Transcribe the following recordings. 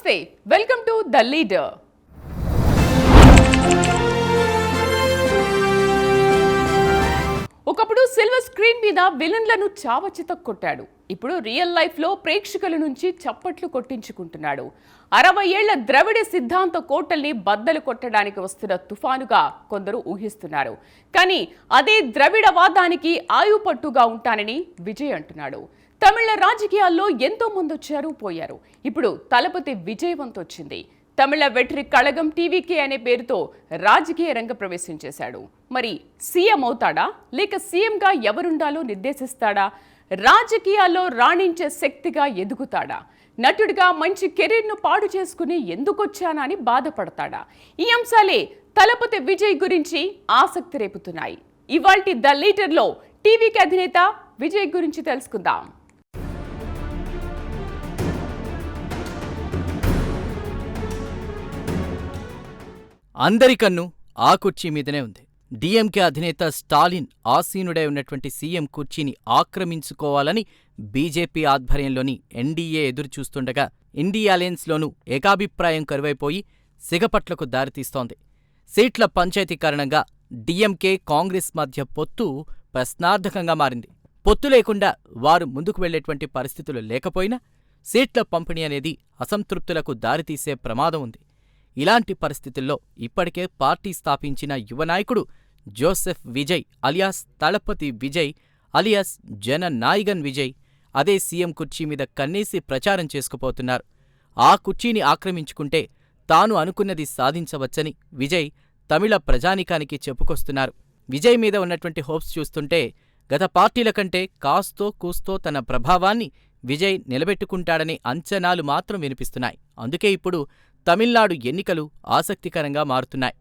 నమస్తే, welcome to the leader. ఒకప్పుడు silver screen మీద విలన్లను చావచిత కొట్టాడు. ఇప్పుడు రియల్ లైఫ్ లో ప్రేక్షకుల నుంచి చప్పట్లు కొట్టించుకుంటున్నాడు. 60 ఏళ్ల ద్రవిడ సిద్ధాంత కోటల్ని బద్దలు కొట్టడానికి వస్తున్న తుఫానుగా కొందరు ఊహిస్తున్నారు. కానీ అదే ద్రవిడవాదానికి ఆయుపట్టుగా ఉంటానని విజయ్ అంటున్నాడు. తమిళ రాజకీయాల్లో ఎంతో మంది వచ్చారు, పోయారు. ఇప్పుడు తలపతి విజయ్ వంతు వచ్చింది. తమిళ వెట్రి కళగం టీవీకే అనే పేరుతో రాజకీయ రంగ ప్రవేశం చేశాడు. మరి సీఎం అవుతాడా, లేక సీఎంగా ఎవరుండాలో నిర్దేశిస్తాడా? రాజకీయాల్లో రాణించే శక్తిగా ఎదుగుతాడా? నటుడిగా మంచి కెరీర్ను పాడు చేసుకుని ఎందుకొచ్చానా అని బాధపడతాడా? ఈ అంశాలే తలపతి విజయ్ గురించి ఆసక్తి రేపుతున్నాయి. ఇవాల్టి ద లీడర్లో టీవీకి అధినేత విజయ్ గురించి తెలుసుకుందాం. అందరి కన్ను ఆ కుర్చీ మీదనే ఉంది. డిఎంకే అధినేత స్టాలిన్ ఆసీనుడై ఉన్నటువంటి సీఎం కుర్చీని ఆక్రమించుకోవాలని బీజేపీ ఆధ్వర్యంలోని ఎన్డీఏ ఎదురుచూస్తుండగా ఇండియా అలయన్స్లోనూ ఏకాభిప్రాయం కరువైపోయి సిగపట్లకు దారితీస్తోంది. సీట్ల పంచాయతీ కారణంగా డిఎంకే కాంగ్రెస్ మధ్య పొత్తు ప్రశ్నార్థకంగా మారింది. పొత్తు లేకుండా వారు ముందుకు వెళ్లేటువంటి పరిస్థితులు లేకపోయినా సీట్ల పంపిణీ అనేది అసంతృప్తులకు దారితీసే ప్రమాదం ఉంది. ఇలాంటి పరిస్థితుల్లో ఇప్పటికే పార్టీ స్థాపించిన యువ నాయకుడు Joseph Vijay alias Thalapathy Vijay alias Jananayagan Vijay అదే సీఎం కుర్చీ మీద కన్నేసి ప్రచారం చేసుకుపోతున్నారు. ఆ కుర్చీని ఆక్రమించుకుంటే తాను అనుకున్నది సాధించవచ్చని విజయ్ తమిళ ప్రజానీకానికి చెప్పుకొస్తున్నారు. విజయ్ మీద ఉన్నటువంటి హోప్స్ చూస్తుంటే గత పార్టీల కంటే కాస్తో కూస్తో తన ప్రభావాన్ని విజయ్ నిలబెట్టుకుంటాడనే అంచనాలు మాత్రం వినిపిస్తున్నాయి. అందుకే ఇప్పుడు తమిళనాడు ఎన్నికలు ఆసక్తికరంగా మారుతున్నాయి.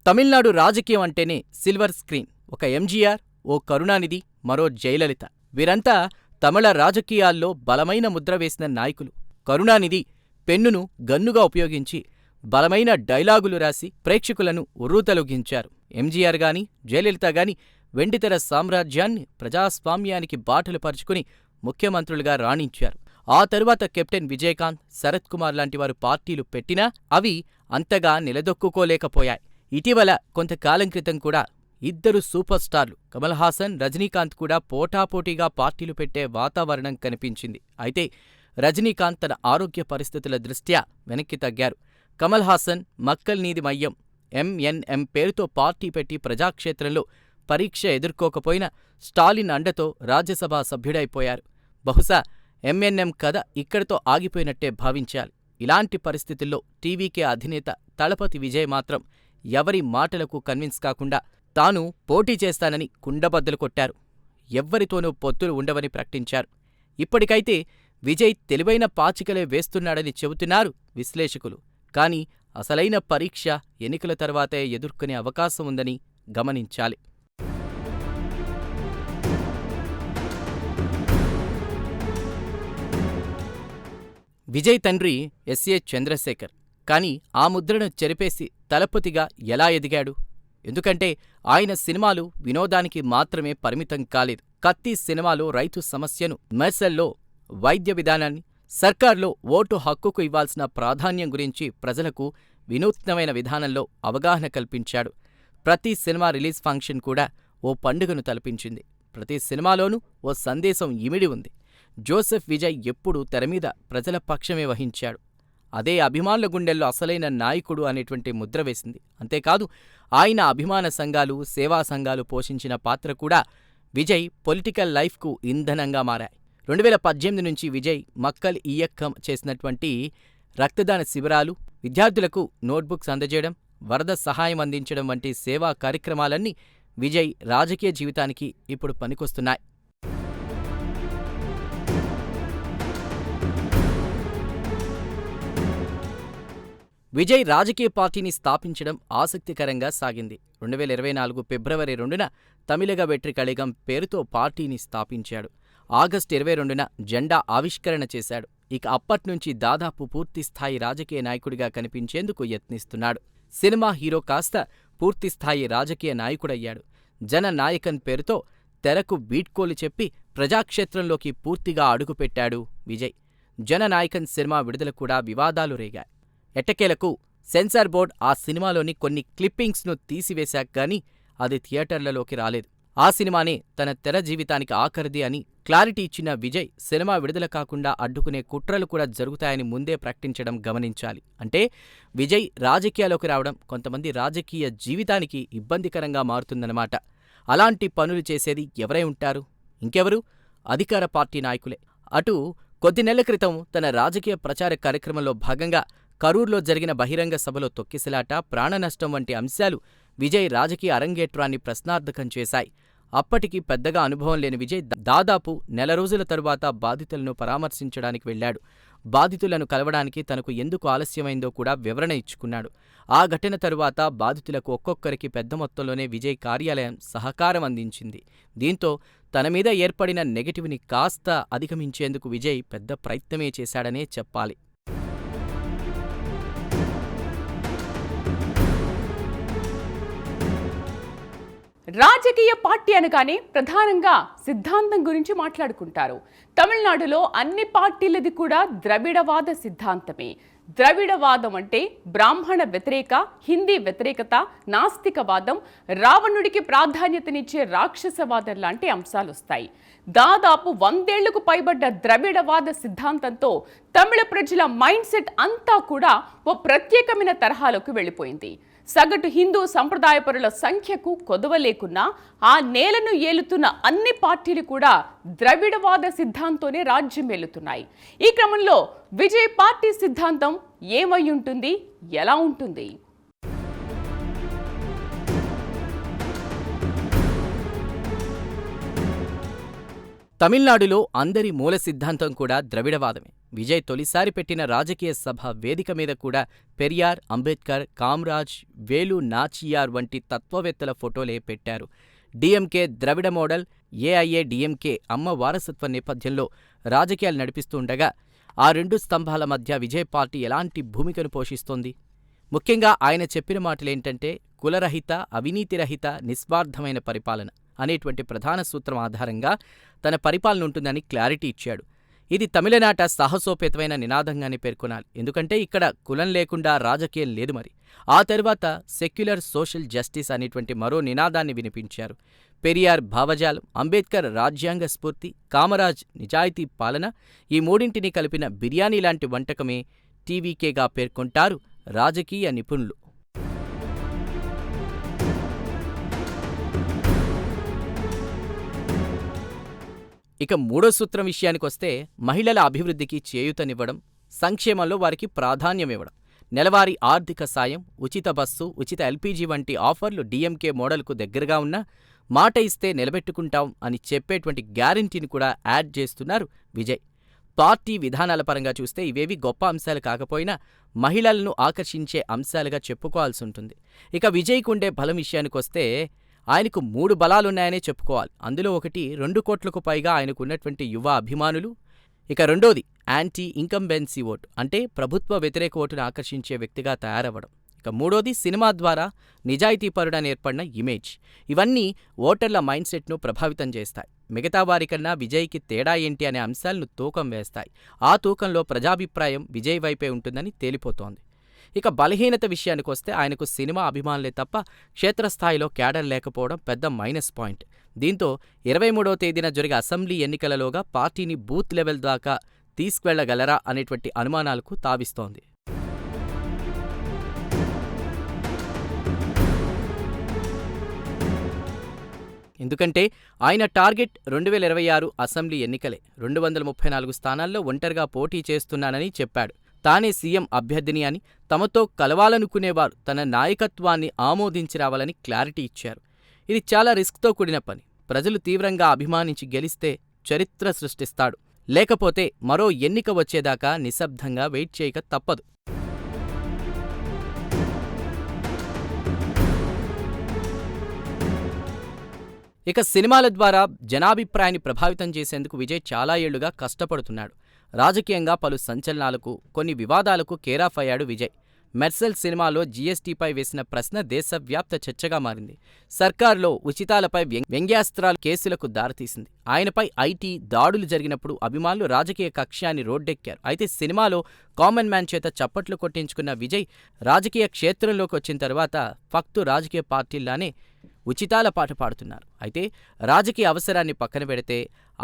తమిళనాడు రాజకీయం అంటేనే సిల్వర్ స్క్రీన్. ఒక ఎంజీఆర్, ఓ కరుణానిధి, మరో జయలలిత. వీరంతా తమిళ రాజకీయాల్లో బలమైన ముద్ర వేసిన నాయకులు. కరుణానిధి పెన్నును గన్నుగా ఉపయోగించి బలమైన డైలాగులు రాసి ప్రేక్షకులను ఉర్రూతలొగించారు. ఎంజీఆర్ గాని జయలలిత గాని వెండితెర సామ్రాజ్యాన్ని ప్రజాస్వామ్యానికి బాటలు పరుచుకుని ముఖ్యమంత్రులుగా రాణించారు. ఆ తరువాత కెప్టెన్ విజయకాంత్, శరత్ కుమార్ లాంటి వారు పార్టీలు పెట్టినా అవి అంతగా నిలదొక్కుకోలేకపోయాయి. ఇటీవల కొంతకాలం క్రితం కూడా ఇద్దరు సూపర్ స్టార్లు కమల్ హాసన్, రజనీకాంత్ కూడా పోటాపోటీగా పార్టీలు పెట్టే వాతావరణం కనిపించింది. అయితే రజనీకాంత్ తన ఆరోగ్య పరిస్థితుల దృష్ట్యా వెనక్కి తగ్గారు. కమల్ హాసన్ మక్కల్ నీది మయ్యం ఎంఎన్ఎం పేరుతో పార్టీ పెట్టి ప్రజాక్షేత్రంలో పరీక్ష ఎదుర్కోకపోయినా స్టాలిన్ అండతో రాజ్యసభ సభ్యుడైపోయారు. బహుశా ఎంఎన్ఎం కథ ఇక్కడితో ఆగిపోయినట్టే భావించాలి. ఇలాంటి పరిస్థితుల్లో టీవీకే అధినేత తలపతి విజయ్ మాత్రం ఎవరి మాటలకు కన్విన్స్ కాకుండా తాను పోటీ చేస్తానని కుండబద్దలు కొట్టారు. ఎవ్వరితోనూ పొత్తులు ఉండవని ప్రకటించారు. ఇప్పటికైతే విజయ్ తెలివైన పాచికలే వేస్తున్నాడని చెబుతున్నారు విశ్లేషకులు. కానీ అసలైన పరీక్ష ఎన్నికల తర్వాతే ఎదుర్కొనే అవకాశం ఉందని గమనించాలి. విజయ్ తండ్రి ఎస్ఏ చంద్రశేఖర్. కాని ఆ ముద్రను చెరిపేసి తలపతిగా ఎలా ఎదిగాడు? ఎందుకంటే ఆయన సినిమాలు వినోదానికి మాత్రమే పరిమితం కాలేదు. కత్తి సినిమాలో రైతు సమస్యను, మెర్సెల్లో వైద్య విధానాన్ని, సర్కార్లో ఓటు హక్కుకు ఇవ్వాల్సిన ప్రాధాన్యం గురించి ప్రజలకు వినూత్నమైన విధానంలో అవగాహన కల్పించాడు. ప్రతి సినిమా రిలీజ్ ఫంక్షన్ కూడా ఓ పండుగను తలపించింది. ప్రతి సినిమాలోనూ ఓ సందేశం ఇమిడి ఉంది. జోసెఫ్ విజయ్ ఎప్పుడూ తెరమీద ప్రజల పక్షమే వహించాడు. అదే అభిమానుల గుండెల్లో అసలైన నాయకుడు అనేటువంటి ముద్ర వేసింది. అంతేకాదు ఆయన అభిమాన సంఘాలు, సేవా సంఘాలు పోషించిన పాత్ర కూడా విజయ్ పొలిటికల్ లైఫ్కు ఇంధనంగా మారాయి. 2018 నుంచి విజయ్ మక్కల్ ఇయ్యక్కం చేసినటువంటి రక్తదాన శిబిరాలు, విద్యార్థులకు నోట్బుక్స్ అందజేయడం, వరద సహాయం అందించడం వంటి సేవా కార్యక్రమాలన్నీ విజయ్ రాజకీయ జీవితానికి ఇప్పుడు పనికొస్తున్నాయి. విజయ్ రాజకీయ పార్టీని స్థాపించడం ఆసక్తికరంగా సాగింది. 2024 ఫిబ్రవరి 2న తమిళగ వెట్రి కళిగం పేరుతో పార్టీని స్థాపించాడు. ఆగస్టు 22న జెండా ఆవిష్కరణ చేశాడు. ఇక అప్పట్నుంచి దాదాపు పూర్తిస్థాయి రాజకీయ నాయకుడిగా కనిపించేందుకు యత్నిస్తున్నాడు. సినిమా హీరో కాస్త పూర్తిస్థాయి రాజకీయ నాయకుడయ్యాడు. జననాయకన్ పేరుతో తెరకు వీడ్కోలు చెప్పి ప్రజాక్షేత్రంలోకి పూర్తిగా అడుగుపెట్టాడు విజయ్. జననాయకన్ సినిమా విడుదల కూడా వివాదాలు రేగాయి. ఎట్టకేలకు సెన్సార్ బోర్డ్ ఆ సినిమాలోని కొన్ని క్లిప్పింగ్స్ను తీసివేశాక గానీ అది థియేటర్లలోకి రాలేదు. ఆ సినిమానే తన తెర జీవితానికి ఆఖరిది అని క్లారిటీ ఇచ్చిన విజయ్ సినిమా విడుదల కాకుండా అడ్డుకునే కుట్రలు కూడా జరుగుతాయని ముందే ప్రకటించడం గమనించాలి. అంటే విజయ్ రాజకీయాల్లోకి రావడం కొంతమంది రాజకీయ జీవితానికి ఇబ్బందికరంగా మారుతుందన్నమాట. అలాంటి పనులు చేసేది ఎవరై ఉంటారు? ఇంకెవరు? అధికార పార్టీ నాయకులే. అటు కొద్ది నెలల క్రితం తన రాజకీయ ప్రచార కార్యక్రమంలో భాగంగా కరూర్లో జరిగిన బహిరంగ సభలో తొక్కిసలాట, ప్రాణనష్టం వంటి అంశాలు విజయ్ రాజకీయ అరంగేట్రాన్ని ప్రశ్నార్థకం చేశాయి. అప్పటికి పెద్దగా అనుభవం లేని విజయ్ దాదాపు నెల రోజుల తరువాత బాధితులను పరామర్శించడానికి వెళ్లాడు. బాధితులను కలవడానికి తనకు ఎందుకు ఆలస్యమైందో కూడా వివరణ ఇచ్చుకున్నాడు. ఆ ఘటన తరువాత బాధితులకు ఒక్కొక్కరికి పెద్ద మొత్తంలోనే విజయ్ కార్యాలయం సహకారం అందించింది. దీంతో తన మీద ఏర్పడిన నెగటివ్ని కాస్త అధిగమించేందుకు విజయ్ పెద్ద ప్రయత్నమే చేశాడనే చెప్పాలి. రాజకీయ పార్టీ అనగానే ప్రధానంగా సిద్ధాంతం గురించి మాట్లాడుకుంటారు. తమిళనాడులో అన్ని పార్టీలది కూడా ద్రవిడవాద సిద్ధాంతమే. ద్రవిడవాదం అంటే బ్రాహ్మణ వ్యతిరేక, హిందీ వ్యతిరేకత, నాస్తికవాదం, రావణుడికి ప్రాధాన్యతనిచ్చే రాక్షసవాదం లాంటి అంశాలు వస్తాయి. దాదాపు 100 ఏళ్లకు పైబడ్డ ద్రవిడవాద సిద్ధాంతంతో తమిళ ప్రజల మైండ్ సెట్ అంతా కూడా ఓ ప్రత్యేకమైన తరహాలోకి వెళ్ళిపోయింది. సగటు హిందూ సంప్రదాయపరుల సంఖ్యకు కొదవ లేకున్నా ఆ నేలను ఏలుతున్న అన్ని పార్టీలు కూడా ద్రవిడవాద సిద్ధాంతోనే రాజ్యం ఏలుతున్నాయి. ఈ క్రమంలో విజయ్ పార్టీ సిద్ధాంతం ఏమై ఉంటుంది, ఎలా ఉంటుంది? తమిళనాడులో అందరి మూల సిద్ధాంతం కూడా ద్రవిడవాదమే. విజయ్ తొలిసారి పెట్టిన రాజకీయ సభ వేదిక మీద కూడా పెరియార్, అంబేద్కర్, కామ్రాజ్, వేలు నాచియార్ వంటి తత్వవేత్తల ఫోటోలే పెట్టారు. డీఎంకే ద్రవిడ మోడల్, ఏఐఏడీఎంకే అమ్మ వారసత్వ నేపథ్యంలో రాజకీయాలు నడిపిస్తుండగా ఆ రెండు స్తంభాల మధ్య విజయ్ పార్టీ ఎలాంటి భూమికను పోషిస్తోంది? ముఖ్యంగా ఆయన చెప్పిన మాటలేంటంటే కులరహిత, అవినీతిరహిత, నిస్వార్థమైన పరిపాలన అనేటువంటి ప్రధాన సూత్రం ఆధారంగా తన పరిపాలన ఉంటుందని క్లారిటీ ఇచ్చాడు. ఇది తమిళనాట సాహసోపేతమైన నినాదంగానే పేర్కొనాలి. ఎందుకంటే ఇక్కడ కులం లేకుండా రాజకీయం లేదు. మరి ఆ తర్వాత సెక్యులర్ సోషల్ జస్టిస్ అనేటువంటి మరో నినాదాన్ని వినిపించారు. పెరియార్ భావజాలం, అంబేద్కర్ రాజ్యాంగ స్ఫూర్తి, కామరాజ్ నిజాయితీ పాలన, ఈ మూడింటిని కలిపిన బిర్యానీ లాంటి వంటకమే టీవీకేగా పేర్కొంటారు రాజకీయ నిపుణులు. ఇక మూడో సూత్రం విషయానికొస్తే మహిళల అభివృద్ధికి చేయూతనివ్వడం, సంక్షేమంలో వారికి ప్రాధాన్యమివ్వడం. నెలవారీ ఆర్థిక సాయం, ఉచిత బస్సు, ఉచిత ఎల్పీజీ వంటి ఆఫర్లు డీఎంకే మోడల్కు దగ్గరగా ఉన్నా మాట ఇస్తే నిలబెట్టుకుంటాం అని చెప్పేటువంటి గ్యారంటీని కూడా యాడ్ చేస్తున్నారు విజయ్. పార్టీ విధానాల పరంగా చూస్తే ఇవేవి గొప్ప అంశాలు కాకపోయినా మహిళలను ఆకర్షించే అంశాలుగా చెప్పుకోవాల్సి ఉంటుంది. ఇక విజయ్కుండే బలం విషయానికొస్తే ఆయనకు 3 బలాలున్నాయనే చెప్పుకోవాలి. అందులో ఒకటి 2 కోట్లకు పైగా ఆయనకున్నటువంటి యువ అభిమానులు. ఇక రెండోది యాంటీ ఇంకంబెన్సీ ఓటు, అంటే ప్రభుత్వ వ్యతిరేక ఓటును ఆకర్షించే వ్యక్తిగా తయారవ్వడం. ఇక మూడోది సినిమా ద్వారా నిజాయితీపరుడని ఏర్పడిన ఇమేజ్. ఇవన్నీ ఓటర్ల మైండ్ సెట్ను ప్రభావితం చేస్తాయి. మిగతా వారికన్నా విజయ్కి తేడా ఏంటి అనే అంశాలను తూకం వేస్తాయి. ఆ తూకంలో ప్రజాభిప్రాయం విజయ్ వైపే ఉంటుందని తేలిపోతోంది. ఇక బలహీనత విషయానికొస్తే ఆయనకు సినిమా అభిమానులే తప్ప క్షేత్రస్థాయిలో క్యాడర్ లేకపోవడం పెద్ద మైనస్ పాయింట్. దీంతో 23వ తేదీన జరిగే అసెంబ్లీ ఎన్నికలలోగా పార్టీని బూత్ లెవెల్ దాకా తీసుకువెళ్లగలరా అనేటువంటి అనుమానాలకు తావిస్తోంది. ఎందుకంటే ఆయన టార్గెట్ 2026 అసెంబ్లీ ఎన్నికలే. 234 స్థానాల్లో ఒంటరిగా పోటీ చేస్తున్నానని చెప్పాడు. తానే సీఎం అభ్యర్థిని అని, తమతో కలవాలనుకునేవారు తన నాయకత్వాన్ని ఆమోదించి రావాలని క్లారిటీ ఇచ్చారు. ఇది చాలా రిస్క్తో కూడిన పని. ప్రజలు తీవ్రంగా అభిమానించి గెలిస్తే చరిత్ర సృష్టిస్తాడు. లేకపోతే మరో ఎన్నిక వచ్చేదాకా నిశ్శబ్దంగా వెయిట్ చేయక తప్పదు. ఇక సినిమాల ద్వారా జనాభిప్రాయాన్ని ప్రభావితం చేసేందుకు విజయ్ చాలా ఏళ్లుగా కష్టపడుతున్నాడు. రాజకీయంగా పలు సంచలనాలకు, కొన్ని వివాదాలకు కేరాఫ్ అయ్యాడు విజయ్. మెర్సెల్ సినిమాలో జీఎస్టీపై వేసిన ప్రశ్న దేశవ్యాప్త చర్చగా మారింది. సర్కార్లో ఉచితాలపై వ్యంగ్యాస్త్రాల కేసులకు దారితీసింది. ఆయనపై ఐటీ దాడులు జరిగినప్పుడు అభిమానులు రాజకీయ కక్ష్యాన్ని రోడ్డెక్కారు. అయితే సినిమాలో కామన్ మ్యాన్ చేత చప్పట్లు కొట్టించుకున్న విజయ్ రాజకీయ క్షేత్రంలోకి వచ్చిన తర్వాత ఫక్తు రాజకీయ పార్టీల్లానే ఉచితాల పాట పాడుతున్నారు. అయితే రాజకీయ అవసరాన్ని పక్కన పెడితే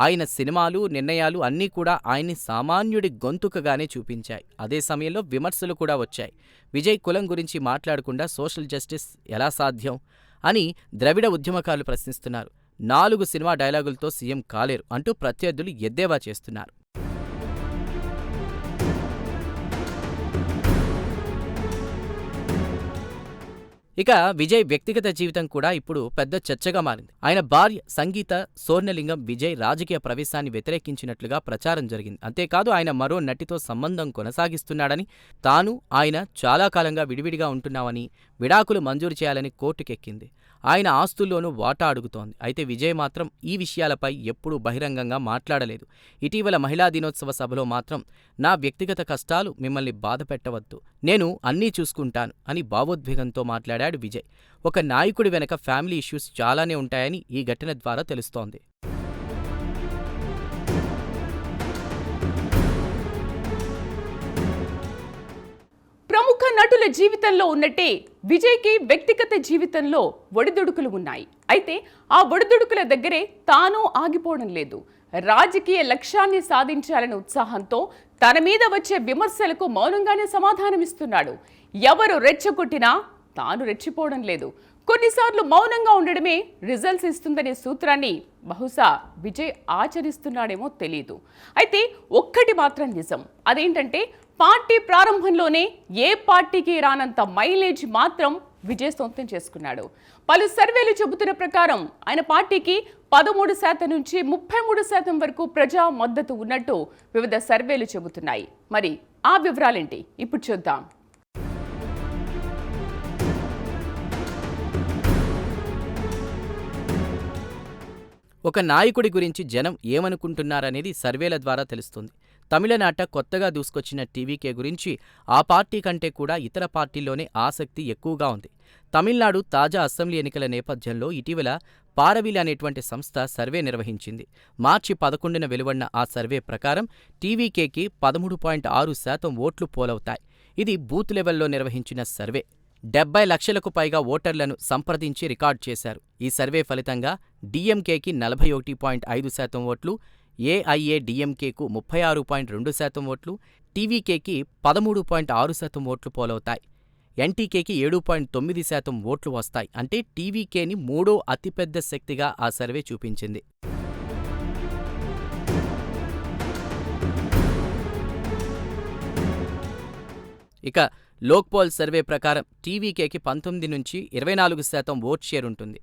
ఆయన సినిమాలు, నిర్ణయాలు అన్నీ కూడా ఆయన్ని సామాన్యుడి గొంతుకగానే చూపించాయి. అదే సమయంలో విమర్శలు కూడా వచ్చాయి. విజయ్ కులం గురించి మాట్లాడకుండా సోషల్ జస్టిస్ ఎలా సాధ్యం అని ద్రవిడ ఉద్యమకారులు ప్రశ్నిస్తున్నారు. 4 సినిమా డైలాగులతో సీఎం కాలేరు అంటూ ప్రత్యర్థులు ఎద్దేవా చేస్తున్నారు. ఇక విజయ్ వ్యక్తిగత జీవితం కూడా ఇప్పుడు పెద్ద చర్చగా మారింది. ఆయన భార్య సంగీత సోర్ణలింగం విజయ్ రాజకీయ ప్రవేశాన్ని వ్యతిరేకించినట్లుగా ప్రచారం జరిగింది. అంతేకాదు ఆయన మరో నటితో సంబంధం కొనసాగిస్తున్నాడని, తాను ఆయన చాలా కాలంగా విడివిడిగా ఉంటున్నామని, విడాకులు మంజూరు చేయాలని కోర్టుకెక్కింది. ఆయన ఆస్తుల్లోనూ వాటా అడుగుతోంది. అయితే విజయ్ మాత్రం ఈ విషయాలపై ఎప్పుడూ బహిరంగంగా మాట్లాడలేదు. ఇటీవల మహిళా దినోత్సవ సభలో మాత్రం నా వ్యక్తిగత కష్టాలు మిమ్మల్ని బాధపెట్టవద్దు, నేను అన్నీ చూసుకుంటాను అని భావోద్వేగంతో మాట్లాడాడు విజయ్. ఒక నాయకుడి వెనక ఫ్యామిలీ ఇష్యూస్ చాలానే ఉంటాయని ఈ ఘటన ద్వారా తెలుస్తోంది. ప్రముఖ నటుల జీవితంలో ఉన్నట్టే విజయ్కి వ్యక్తిగత జీవితంలో ఒడిదుడుకులు ఉన్నాయి. అయితే ఆ ఒడిదుడుకుల దగ్గరే తాను ఆగిపోవడం లేదు. రాజకీయ లక్ష్యాన్ని సాధించాలనే ఉత్సాహంతో తన మీద వచ్చే విమర్శలకు మౌనంగానే సమాధానమిస్తున్నాడు. ఎవరు రెచ్చగొట్టినా తాను రెచ్చిపోవడం లేదు. కొన్నిసార్లు మౌనంగా ఉండడమే రిజల్ట్స్ ఇస్తుందనే సూత్రాన్ని బహుశా విజయ్ ఆచరిస్తున్నాడేమో తెలీదు. అయితే ఒక్కటి మాత్రం నిజం, అదేంటంటే పార్టీ ప్రారంభంలోనే ఏ పార్టీకి రానంత మైలేజ్ మాత్రం విజయ్ సొంతం చేసుకున్నాడు. పలు సర్వేలు చెబుతున్న ప్రకారం ఆయన పార్టీకి 13% నుంచి 33% వరకు ప్రజా మద్దతు ఉన్నట్టు వివిధ సర్వేలు చెబుతున్నాయి. మరి ఆ వివరాలేంటి ఇప్పుడు చూద్దాం. ఒక నాయకుడి గురించి జనం ఏమనుకుంటున్నారనేది సర్వేల ద్వారా తెలుస్తుంది. తమిళనాట కొత్తగా దూసుకొచ్చిన టీవీకే గురించి ఆ పార్టీ కంటే కూడా ఇతర పార్టీల్లోనే ఆసక్తి ఎక్కువగా ఉంది. తమిళనాడు తాజా అసెంబ్లీ ఎన్నికల నేపథ్యంలో ఇటీవల పారవిల్ అనేటువంటి సంస్థ సర్వే నిర్వహించింది. మార్చి 11న వెలువడిన ఆ సర్వే ప్రకారం టీవీకేకి 13.6% ఓట్లు పోలవుతాయి. ఇది బూత్ లెవెల్లో నిర్వహించిన సర్వే. 70 లక్షలకు పైగా ఓటర్లను సంప్రదించి రికార్డు చేశారు. ఈ సర్వే ఫలితంగా డీఎంకేకి 41.5% ఓట్లు, ఏఐఏడీఎంకేకు 36.2% ఓట్లు, టీవీకేకి 13.6% ఓట్లు పోలవుతాయి. ఎన్టీకేకి 7.9% ఓట్లు వస్తాయి. అంటే టీవీకేని 3వ అతిపెద్ద శక్తిగా ఆ సర్వే చూపించింది. ఇక లోక్పాల్ సర్వే ప్రకారం టీవీకేకి 19 నుంచి 24% ఓట్ షేర్ ఉంటుంది.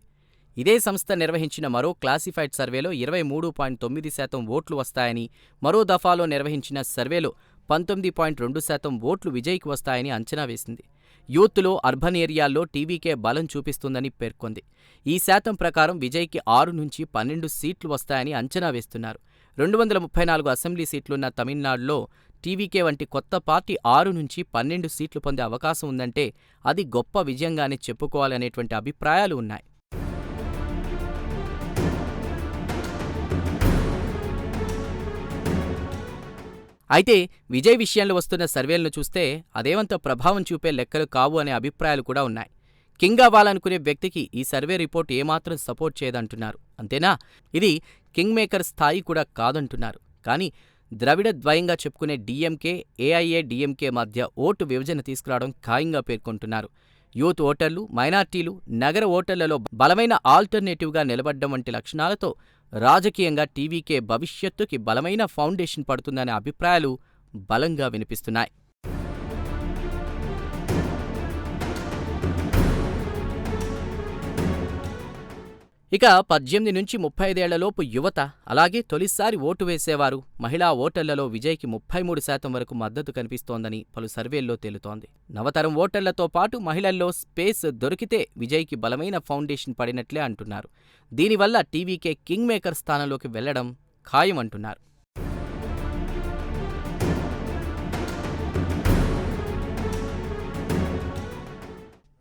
ఇదే సంస్థ నిర్వహించిన మరో క్లాసిఫైడ్ సర్వేలో 23.9% ఓట్లు వస్తాయని, మరో దఫాలో నిర్వహించిన సర్వేలో 19.2% ఓట్లు విజయ్కి వస్తాయని అంచనా వేసింది. యూత్లో అర్బన్ ఏరియాల్లో టీవీకే బలం చూపిస్తుందని పేర్కొంది. ఈ శాతం ప్రకారం విజయ్కి 6 నుంచి 12 సీట్లు వస్తాయని అంచనా వేస్తున్నారు. 234 అసెంబ్లీ సీట్లున్న తమిళనాడులో టీవీకే వంటి కొత్త పార్టీ 6 నుంచి 12 సీట్లు పొందే అవకాశం ఉందంటే అది గొప్ప విజయంగానే చెప్పుకోవాలనేటువంటి అభిప్రాయాలు ఉన్నాయి. అయితే విజయ్ విషయంలో వస్తున్న సర్వేలను చూస్తే అదేమంత ప్రభావం చూపే లెక్కలు కావు అనే అభిప్రాయాలు కూడా ఉన్నాయి. కింగ్ అవ్వాలనుకునే వ్యక్తికి ఈ సర్వే రిపోర్ట్ ఏమాత్రం సపోర్ట్ చేయదంటున్నారు. అంతేనా, ఇది కింగ్ మేకర్ స్థాయి కూడా కాదంటున్నారు. కానీ ద్రవిడ ద్వయంగా చెప్పుకునే డీఎంకే, ఏఐఏడీఎంకే మధ్య ఓటు విభజన తీసుకురావడం ఖాయంగా పేర్కొంటున్నారు. యూత్ ఓటర్లు, మైనార్టీలు, నగర ఓటర్లలో బలమైన ఆల్టర్నేటివ్గా నిలబడ్డం వంటి లక్షణాలతో రాజకీయంగా టీవీకే భవిష్యత్తుకి బలమైన ఫౌండేషన్ పడుతుందనే అభిప్రాయాలు బలంగా వినిపిస్తున్నాయి. ఇక 18 నుంచి 35 ఏళ్లలోపు యువత, అలాగే తొలిసారి ఓటు వేసేవారు, మహిళా ఓటర్లలో విజయ్కి 33% వరకు మద్దతు కనిపిస్తోందని పలు సర్వేల్లో తేలుతోంది. నవతరం ఓటర్లతో పాటు మహిళల్లో స్పేస్ దొరికితే విజయ్కి బలమైన ఫౌండేషన్ పడినట్లే అంటున్నారు. దీనివల్ల టీవీకే కింగ్ మేకర్ స్థానంలోకి వెళ్లడం ఖాయం అంటున్నారు.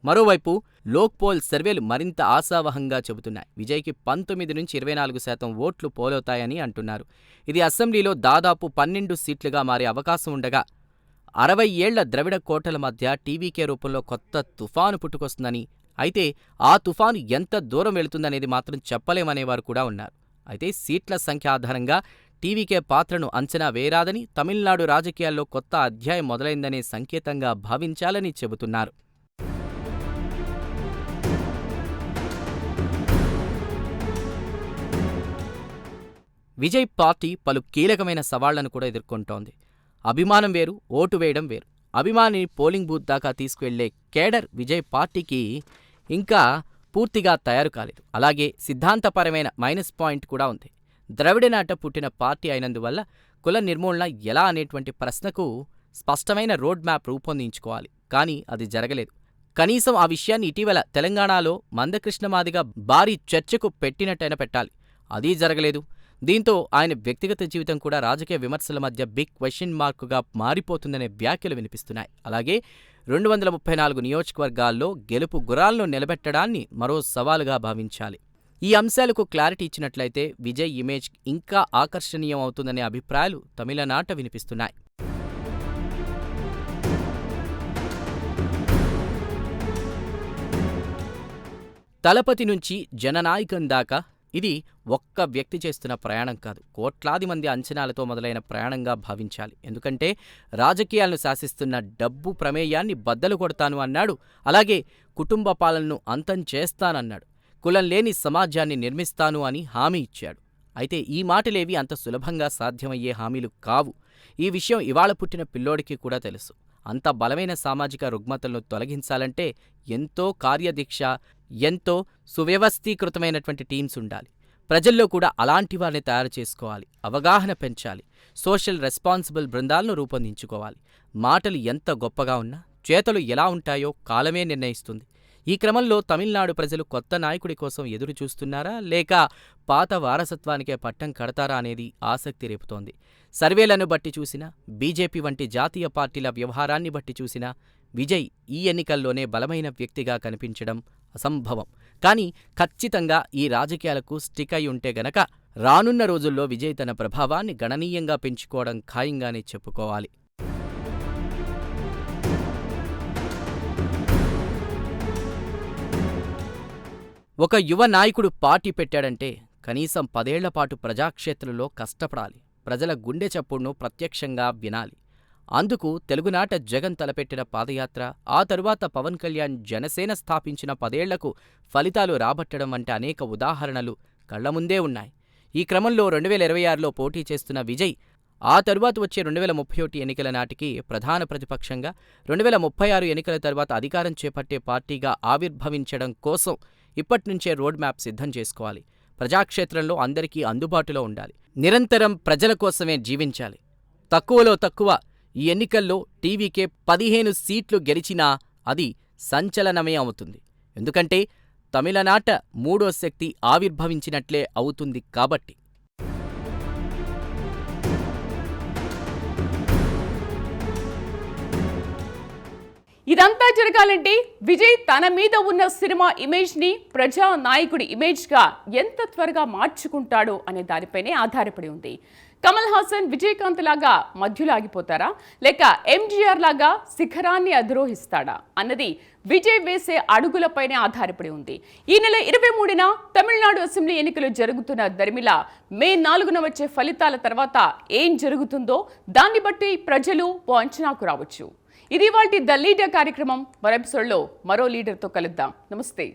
మరోవైపు లోక్పోల్ సర్వేలు మరింత ఆశావహంగా చెబుతున్నాయి. విజయ్కి 19 నుంచి 24% ఓట్లు పోలవుతాయని అంటున్నారు. ఇది అసెంబ్లీలో దాదాపు 12 సీట్లుగా మారే అవకాశం ఉండగా 60 ఏళ్ల ద్రవిడ కోటల మధ్య టీవీకే రూపంలో కొత్త తుఫాను పుట్టుకొస్తుందని, అయితే ఆ తుఫాను ఎంత దూరం వెళుతుందనేది మాత్రం చెప్పలేమనేవారు కూడా ఉన్నారు. అయితే సీట్ల సంఖ్య ఆధారంగా టీవీకే పాత్రను అంచనా వేయరాదని, తమిళనాడు రాజకీయాల్లో కొత్త అధ్యాయం మొదలైందనే సంకేతంగా భావించాలని చెబుతున్నారు. విజయ్ పార్టీ పలు కీలకమైన సవాళ్లను కూడా ఎదుర్కొంటోంది. అభిమానం వేరు, ఓటు వేయడం వేరు. అభిమానిని పోలింగ్ బూత్ దాకా తీసుకువెళ్లే కేడర్ విజయ్ పార్టీకి ఇంకా పూర్తిగా తయారు కాలేదు. అలాగే సిద్ధాంతపరమైన మైనస్ పాయింట్ కూడా ఉంది. ద్రవిడనాట పుట్టిన పార్టీ అయినందువల్ల కుల నిర్మూలన ఎలా అనేటువంటి ప్రశ్నకు స్పష్టమైన రోడ్ మ్యాప్ రూపొందించుకోవాలి. కానీ అది జరగలేదు. కనీసం ఆ విషయాన్ని ఇటీవల తెలంగాణలో మందకృష్ణ మాదిగ భారీ చర్చకు పెట్టినట్టయినా పెట్టాలి. అదీ జరగలేదు. దీంతో ఆయన వ్యక్తిగత జీవితం కూడా రాజకీయ విమర్శల మధ్య బిగ్ క్వశ్చన్ మార్కుగా మారిపోతుందనే వ్యాఖ్యలు వినిపిస్తున్నాయి. అలాగే 234 నియోజకవర్గాల్లో గెలుపు గుర్రాలను నిలబెట్టడాన్ని మరో సవాలుగా భావించాలి. ఈ అంశాలకు క్లారిటీ ఇచ్చినట్లయితే విజయ్ ఇమేజ్ ఇంకా ఆకర్షణీయం అవుతుందనే అభిప్రాయాలు తమిళనాట వినిపిస్తున్నాయి. తలపతి నుంచి జననాయకం దాకా ఇది ఒక్క వ్యక్తి చేస్తున్న ప్రయాణం కాదు, కోట్లాది మంది అంచనాలతో మొదలైన ప్రయాణంగా భావించాలి. ఎందుకంటే రాజకీయాలను శాసిస్తున్న డబ్బు ప్రమేయాన్ని బద్దలు కొడతాను అన్నాడు. అలాగే కుటుంబ పాలనను అంతం చేస్తానన్నాడు. కులం లేని సమాజాన్ని నిర్మిస్తాను అని హామీ ఇచ్చాడు. అయితే ఈ మాటలేవి అంత సులభంగా సాధ్యమయ్యే హామీలు కావు. ఈ విషయం ఇవాళ పుట్టిన పిల్లోడికి కూడా తెలుసు. అంత బలమైన సామాజిక రుగ్మతలను తొలగించాలంటే ఎంతో కార్యదీక్ష, ఎంతో సువ్యవస్థీకృతమైనటువంటి టీమ్స్ ఉండాలి. ప్రజల్లో కూడా అలాంటి వారిని తయారు చేసుకోవాలి. అవగాహన పెంచాలి. సోషల్ రెస్పాన్సిబుల్ బృందాలను రూపొందించుకోవాలి. మాటలు ఎంత గొప్పగా ఉన్నా చేతలు ఎలా ఉంటాయో కాలమే నిర్ణయిస్తుంది. ఈ క్రమంలో తమిళనాడు ప్రజలు కొత్త నాయకుడి కోసం ఎదురు చూస్తున్నారా, లేక పాత వారసత్వానికే పట్టం కడతారా అనేది ఆసక్తి రేపుతోంది. సర్వేలను బట్టి చూసినా, బీజేపీ వంటి జాతీయ పార్టీల వ్యవహారాన్ని బట్టి చూసినా విజయ్ ఈ ఎన్నికల్లోనే బలమైన వ్యక్తిగా కనిపించడం అసంభవం. కానీ ఖచ్చితంగా ఈ రాజకీయాలకు స్టిక్ అయి ఉంటే గనక రానున్న రోజుల్లో విజయ్ తన ప్రభావాన్ని గణనీయంగా పెంచుకోవడం ఖాయంగానే చెప్పుకోవాలి. ఒక యువ నాయకుడు పార్టీ పెట్టాడంటే కనీసం 10 ఏళ్ల పాటు ప్రజాక్షేత్రంలో కష్టపడాలి. ప్రజల గుండె చప్పుడును ప్రత్యక్షంగా వినాలి. అందుకు తెలుగునాట జగన్ తలపెట్టిన పాదయాత్ర, ఆ తరువాత పవన్ కళ్యాణ్ జనసేన స్థాపించిన 10 ఏళ్లకు ఫలితాలు రాబట్టడం వంటి అనేక ఉదాహరణలు కళ్ల ముందే ఉన్నాయి. ఈ క్రమంలో 2026లో పోటీ చేస్తున్న విజయ్ ఆ తరువాత వచ్చే 2031 ఎన్నికల నాటికి ప్రధాన ప్రతిపక్షంగా, 2036 ఎన్నికల తర్వాత అధికారం చేపట్టే పార్టీగా ఆవిర్భవించడం కోసం ఇప్పట్నుంచే రోడ్ మ్యాప్ సిద్ధం చేసుకోవాలి. ప్రజాక్షేత్రంలో అందరికీ అందుబాటులో ఉండాలి. నిరంతరం ప్రజల కోసమే జీవించాలి. తక్కువలో తక్కువ ఈ ఎన్నికల్లో టీవీకే 15 సీట్లు గెలిచినా అది సంచలనమే అవుతుంది. ఎందుకంటే తమిళనాట మూడో శక్తి ఆవిర్భవించినట్లే అవుతుంది కాబట్టి. ఇదంతా జరగాలంటే విజయ్ తన మీద ఉన్న సినిమా ఇమేజ్ని ప్రజా నాయకుడి ఇమేజ్గా ఎంత త్వరగా మార్చుకుంటాడో అనే దానిపైనే ఆధారపడి ఉంది. కమల్ హాసన్, విజయకాంత్ లాగా మధ్యలో ఆగిపోతారా, లేక ఎంజీఆర్ లాగా శిఖరాన్ని అధిరోహిస్తాడా అన్నది విజయ్ వేసే అడుగులపైనే ఆధారపడి ఉంది. ఈ నెల 23న తమిళనాడు అసెంబ్లీ ఎన్నికలు జరుగుతున్న దరిమిలా మే 4న వచ్చే ఫలితాల తర్వాత ఏం జరుగుతుందో దాన్ని బట్టి ప్రజలు ఓ అంచనాకు రావచ్చు. ఇది ఇవాల్టి ద లీడర్ కార్యక్రమం. మరో ఎపిసోడ్లో మరో లీడర్తో కలుద్దాం. నమస్తే.